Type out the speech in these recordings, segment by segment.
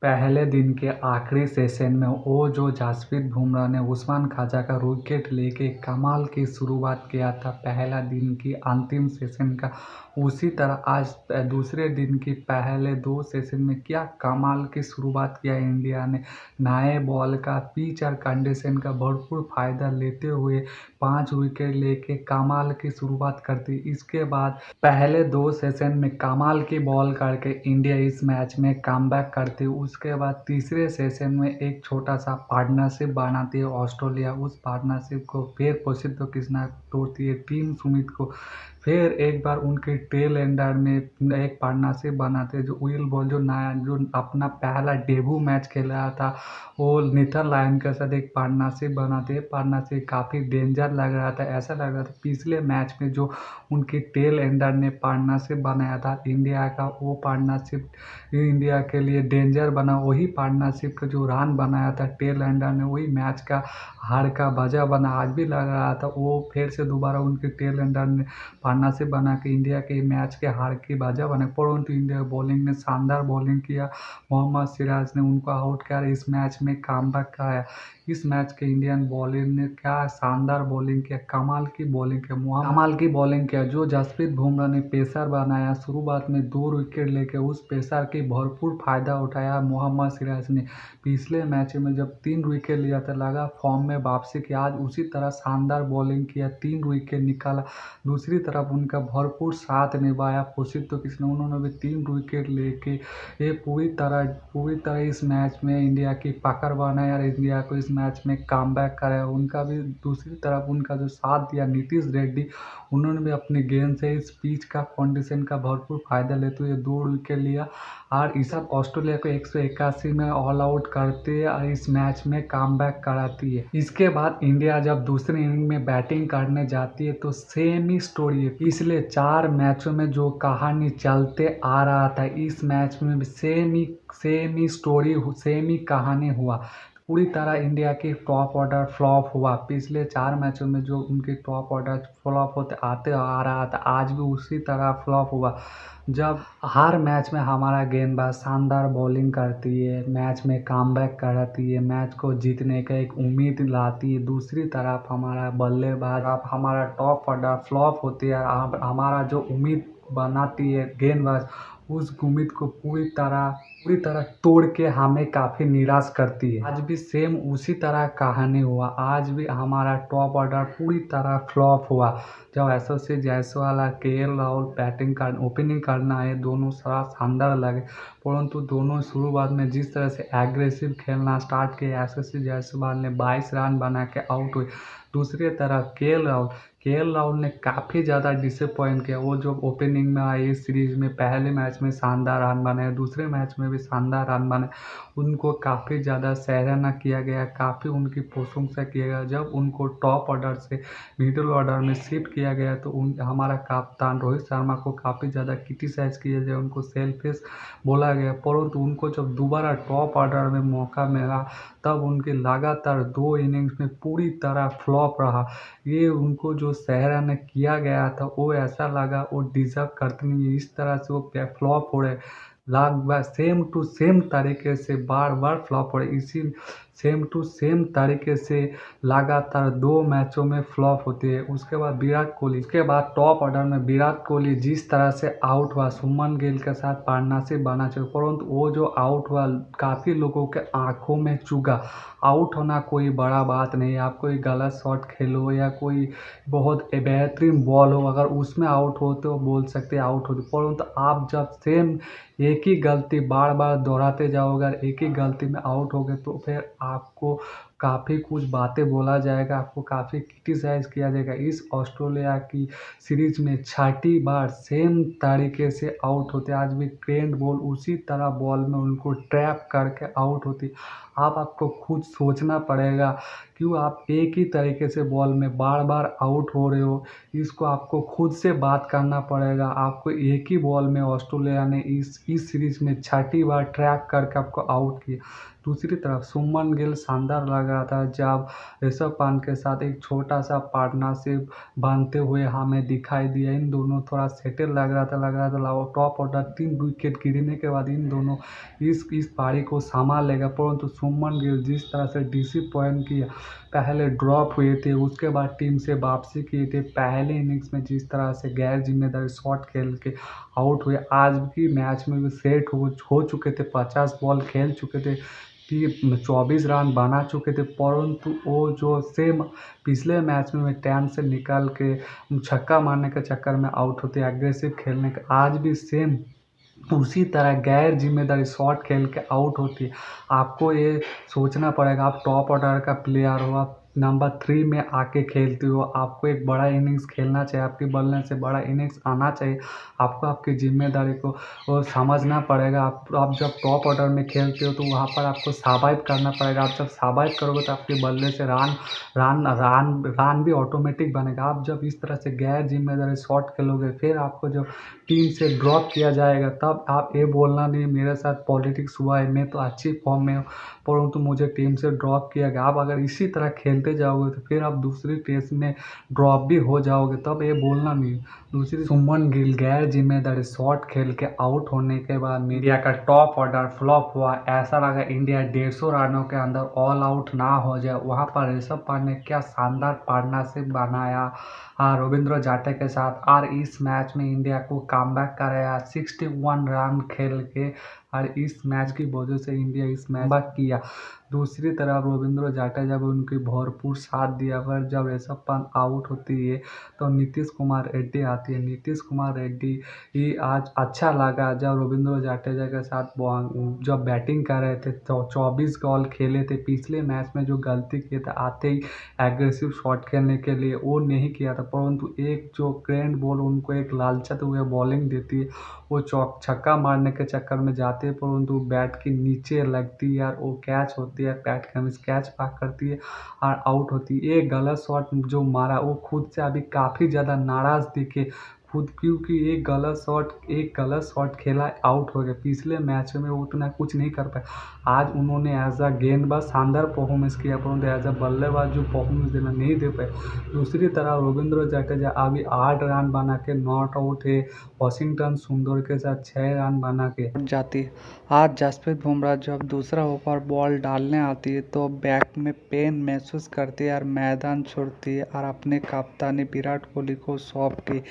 पहले दिन के आखिरी सेशन में वो जो जसप्रीत बुमराह ने उस्मान ख्वाजा का विकेट लेके कमाल की शुरुआत किया था पहला दिन की अंतिम सेशन का, उसी तरह आज दूसरे दिन की पहले दो सेशन में क्या कमाल की शुरुआत किया इंडिया ने। नए बॉल का पिच और कंडीशन का भरपूर फ़ायदा लेते हुए 5 विकेट लेके कमाल की शुरुआत करती। इसके बाद पहले दो सेशन में कमाल की बॉल करके इंडिया इस मैच में कमबैक करती। उसके बाद तीसरे सेशन में एक छोटा सा पार्टनरशिप बनाती है ऑस्ट्रेलिया। उस पार्टनरशिप को फिर प्रसिद्ध कृष्णा तोड़ती है टीम स्मिथ को। फिर एक बार उनके टेल एंडर में एक पार्टनरशिप बनाते हैं जो विल बॉल जो अपना पहला डेब्यू मैच खेल रहा था वो नीथन लायन के साथ एक पार्टनरशिप बनाते हैं। पार्टनरशिप काफ़ी डेंजर लग रहा था, ऐसा लग रहा था पिछले मैच में जो उनकी टेल एंडर ने पार्टनरशिप बनाया था इंडिया का, वो पार्टनरशिप इंडिया के लिए डेंजर बना। वही पार्टनरशिप का जो रन बनाया था टेल एंडर ने वही मैच का हार का वजह बना। आज भी लग रहा था वो फिर से दोबारा उनके टेल एंडर ने पार्टनरशिप बना के इंडिया के मैच के हार की वजह बने, परंतु इंडिया बॉलिंग ने शानदार बॉलिंग किया। मोहम्मद सिराज ने उनको आउट कर इस मैच में कमबैक कराया। इस मैच के इंडियन बॉलिंग ने क्या शानदार बॉलिंग किया, कमाल की बॉलिंग किया, कमाल की बॉलिंग किया। जो जसप्रीत बुमराह ने पेसर बनाया शुरुआत में 2 विकेट लेके उस पेसर की भरपूर फ़ायदा उठाया मोहम्मद सिराज ने। पिछले मैच में जब 3 विकेट लिया था लगा फॉर्म में वापसी की, आज उसी तरह शानदार बॉलिंग किया, 3 विकेट निकाला। दूसरी तरफ उनका भरपूर साथ निभाया प्रसिद्ध कृष्णा, उन्होंने भी 3 विकेट लेके ये पूरी तरह इस मैच में इंडिया की पकड़ बनाया और इंडिया को इस मैच में कमबैक कराया। उनका भी दूसरी तरफ उनका जो साथ दिया नीतीश रेड्डी, उन्होंने भी अपनी गेंद से इस पिच का कंडीशन का भरपूर फ़ायदा लेते हुए 2 विकेट लिया और इस ऑस्ट्रेलिया को 181 में ऑल आउट करते और इस मैच में कमबैक कराती है। इसके बाद इंडिया जब दूसरी इनिंग में बैटिंग करने जाती है तो सेम ही स्टोरी है। पिछले 4 मैचों में जो कहानी चलते आ रहा था इस मैच में भी सेम ही स्टोरी, सेम ही कहानी हुआ। पूरी तरह इंडिया की टॉप ऑर्डर फ्लॉप हुआ। पिछले 4 मैचों में जो उनके टॉप ऑर्डर फ्लॉप होते आते आ रहा था आज भी उसी तरह फ्लॉप हुआ। जब हर मैच में हमारा गेंदबाज शानदार बॉलिंग करती है, मैच में कमबैक कराती है, मैच को जीतने का एक उम्मीद लाती है, दूसरी तरफ हमारा बल्लेबाज हमारा टॉप ऑर्डर फ्लॉप होती है और हमारा जो उम्मीद बनाती है गेंदबाज उस उम्मीद को पूरी तरह तोड़ के हमें काफ़ी निराश करती है। आज भी सेम उसी तरह कहानी हुआ, आज भी हमारा टॉप ऑर्डर पूरी तरह फ्लॉप हुआ। जब यशस्वी जायसवाल और केएल राहुल ओपनिंग करना है दोनों सारा शानदार लगे, परंतु दोनों शुरुआत में जिस तरह से एग्रेसिव खेलना स्टार्ट किया यशस्वी जायसवाल ने 22 रन बना के आउट हुए। दूसरी तरफ केएल राहुल ने काफ़ी ज़्यादा डिसअपॉइंट किया। वो जो ओपनिंग में आए इस सीरीज़ में पहले मैच में शानदार रन बनाए, दूसरे मैच में भी शानदार रन बनाए, उनको काफ़ी ज़्यादा सराहना किया गया, काफ़ी उनकी प्रशंसा किया गया। जब उनको टॉप ऑर्डर से मिडिल ऑर्डर में शिफ्ट किया गया तो हमारा कप्तान रोहित शर्मा को काफ़ी ज़्यादा क्रिटिसाइज़ किया गया, उनको सेल्फिश बोला गया, परंतु उनको जब दोबारा टॉप ऑर्डर में मौका मिला तब उनके लगातार 2 इनिंग्स में पूरी तरह फ्लॉप रहा। ये उनको जो सराहना किया गया था वो ऐसा लगा वो डिज़र्व करते नहीं है, इस तरह से वो फ्लॉप हो रहे लगभग सेम टू सेम तरीके से बार फ्लॉप हो रहे। इसी सेम टू सेम तरीके से लगातार 2 मैचों में फ्लॉप होती है। उसके बाद टॉप ऑर्डर में विराट कोहली जिस तरह से आउट हुआ, सुमन गिल के साथ पार्टनरशिप बना चाहिए, परंतु वो जो आउट हुआ काफ़ी लोगों के आंखों में चुभा। आउट होना कोई बड़ा बात नहीं है, आप कोई गलत शॉट खेलो या कोई बहुत बेहतरीन बॉल हो अगर उसमें आउट होते हो बोल सकते आउट होते, परंतु आप जब सेम एक ही गलती बार बार दोहराते जाओगे अगर एक ही गलती में आउट हो गए तो फिर आपको काफ़ी कुछ बातें बोला जाएगा, आपको काफ़ी क्रिटिसाइज़ किया जाएगा। इस ऑस्ट्रेलिया की सीरीज में 6ठी बार सेम तरीके से आउट होते, आज भी ट्रेंड बॉल उसी तरह बॉल में उनको ट्रैप करके आउट होती। आपको खुद सोचना पड़ेगा क्यों आप एक ही तरीके से बॉल में बार बार आउट हो रहे हो, इसको आपको खुद से बात करना पड़ेगा। आपको एक ही बॉल में ऑस्ट्रेलिया ने इस सीरीज़ में 6ठी बार ट्रैप करके आपको आउट किया। दूसरी तरफ सुमन गिल शानदार लग लग रहा था जब ऋषभ पंत के साथ एक छोटा-सा पार्टनरशिप बनते हुए हमें दिखाई दिया। इन दोनों थोड़ा सेटल लग रहा था टॉप ऑर्डर 3 विकेट गिरने के बाद इन दोनों इस पारी को संभाल लेगा, परंतु शुभमन गिल जिस तरह से डिसअपॉइंट किया, पहले ड्रॉप हुए थे, उसके बाद टीम से वापसी किए थे। पहले इनिंग्स में जिस तरह से गैर जिम्मेदारी शॉट खेल के आउट हुए, आज भी मैच में भी सेट हो चुके थे, 50 बॉल खेल चुके थे, 24 रन बना चुके थे, परंतु वो जो सेम पिछले मैच में टाइम से निकाल के छक्का मारने के चक्कर में आउट होते, एग्रेसिव खेलने के, आज भी सेम उसी तरह गैर जिम्मेदारी शॉट खेल के आउट होती है। आपको ये सोचना पड़ेगा, आप टॉप ऑर्डर का प्लेयर हो, आप नंबर 3 में आके खेलते हो, आपको एक बड़ा इनिंग्स खेलना चाहिए, आपके बल्ले से बड़ा इनिंग्स आना चाहिए, आपको आपकी जिम्मेदारी को वो समझना पड़ेगा। आप जब टॉप ऑर्डर में खेलते हो तो वहाँ पर आपको सर्वाइव करना पड़ेगा। आप जब सर्वाइव करोगे तो आपके बल्ले से रन भी ऑटोमेटिक बनेगा। आप जब इस तरह से गैर जिम्मेदारी शॉट खेलोगे, फिर आपको जब टीम से ड्रॉप किया जाएगा, तब आप ये बोलना नहीं मेरे साथ पॉलिटिक्स हुआ है, मैं तो अच्छी फॉर्म में हूँ, परंतु मुझे टीम से ड्रॉप किया गया। आप अगर इसी तरह खेलते जाओगे तो फिर आप दूसरी टेस्ट में ड्रॉप भी हो जाओगे, तब ये बोलना नहीं। दूसरी, शुभमन गिल गैर जिम्मेदारी शॉट खेल के आउट होने के बाद इंडिया का टॉप ऑर्डर फ्लॉप हुआ। ऐसा लगा इंडिया 150 रनों के अंदर ऑल आउट ना हो जाए। वहाँ पर ऋषभ पंत ने क्या शानदार पार्टनरशिप बनाया रविंद्र जाडेजा के साथ, और इस मैच में इंडिया को कमबैक कराया 61 रन खेल के, और इस मैच की वजह से इंडिया इस मैच कमबैक किया। दूसरी तरफ रविंद्र जाडेजा भी उनकी भरपूर साथ दिया, पर जब ऋषभ पंत आउट होती है तो नीतीश कुमार रेड्डी आती है। नीतीश कुमार रेड्डी ही आज अच्छा लगा जब रविंद्र जाडेजा के साथ जब बैटिंग कर रहे थे तो 24 बॉल खेले थे। पिछले मैच में जो गलती किए थे आते ही एग्रेसिव शॉट खेलने के लिए, वो नहीं किया था, परंतु एक जो ग्रैंड बॉल उनको एक लालचत हुए बॉलिंग देती है, वो छक्का मारने के चक्कर में जाते हैं, परंतु बैट के नीचे लगती है और वो कैच होती है, बैट का मिस कैच पाक करती है और आउट होती है। एक गलत शॉट जो मारा, वो खुद से अभी काफ़ी ज़्यादा नाराज़ दिखे खुद, क्योंकि एक गलत शॉट खेला, आउट हो गया। पिछले मैच में वो उतना कुछ नहीं कर पाए। आज उन्होंने एज अ गेंदबाज शानदार परफॉर्मेंस किया, परंतु एज अ बल्लेबाज जो परफॉर्मेंस देना नहीं दे पाए। दूसरी तरफ रविंद्र जाडेजा अभी 8 रन बना के नॉट आउट है, वाशिंगटन सुंदर के साथ 6 रन बना के जाती है। आज जसप्रीत बुमराह जब दूसरा ओवर बॉल डालने आती है तो बैक में पेन महसूस करती है और मैदान छोड़ती है, और अपने कप्तानी विराट कोहली को सौंपती।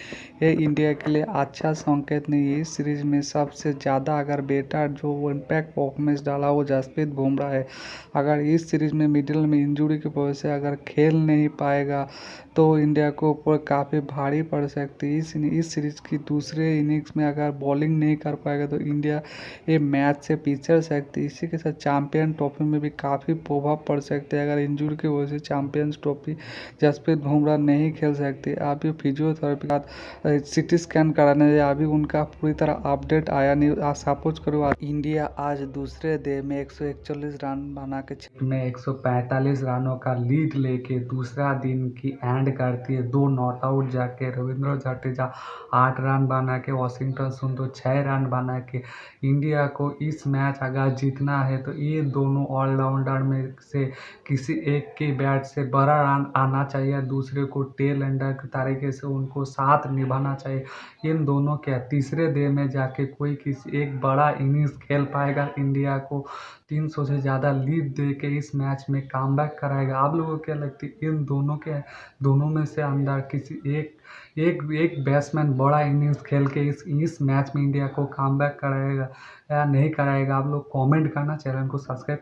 ये इंडिया के लिए अच्छा संकेत नहीं है। इस सीरीज में सबसे ज़्यादा अगर बेटर जो इम्पैक्ट परफॉर्मेंस डाला वो जसप्रीत बुमराह है। अगर इस सीरीज में मिडिल में इंजरी की वजह से अगर खेल नहीं पाएगा तो इंडिया को ऊपर काफ़ी भारी पड़ सकती है। इस सीरीज की दूसरे इनिंग्स में अगर बॉलिंग नहीं कर पाएगा तो इंडिया ये मैच से पिछड़ सकती है। इसी के साथ चैंपियन ट्रॉफी में भी काफ़ी प्रभाव पड़ सकते हैं। अगर इंजरी की वजह से चैंपियंस ट्रॉफी जसप्रीत बुमराह नहीं खेल सकते। अभी फिजियोथेरेपी का सिटी स्कैन कराने जाए, अभी उनका पूरी तरह अपडेट आया नहीं। सपोज करो इंडिया आज दूसरे डे में 141 रन बना के में 145 रनों का लीड लेके दूसरा दिन की एंड करती है। 2 नॉट आउट जाके रविंद्र जाडेजा 8 रन बना के, वाशिंगटन सुंदर 6 रन बना के, इंडिया को इस मैच अगर जीतना है तो ये दोनों ऑलराउंडर में से किसी एक के बैट से बड़ा रन आना चाहिए, दूसरे को टेल एंडर तरीके से उनको साथ निभाना चाहिए। इन दोनों के तीसरे डे में जाके कोई किसी एक बड़ा इनिंग्स खेल पाएगा, इंडिया को 300 से ज़्यादा लीड दे के इस मैच में कमबैक कराएगा। आप लोगों को क्या लगती है इन दोनों में से अंदर किसी एक बैट्समैन बड़ा इनिंग्स खेल के इस मैच में इंडिया को कमबैक कराएगा या नहीं कराएगा? आप लोग कमेंट करना, चैनल को सब्सक्राइब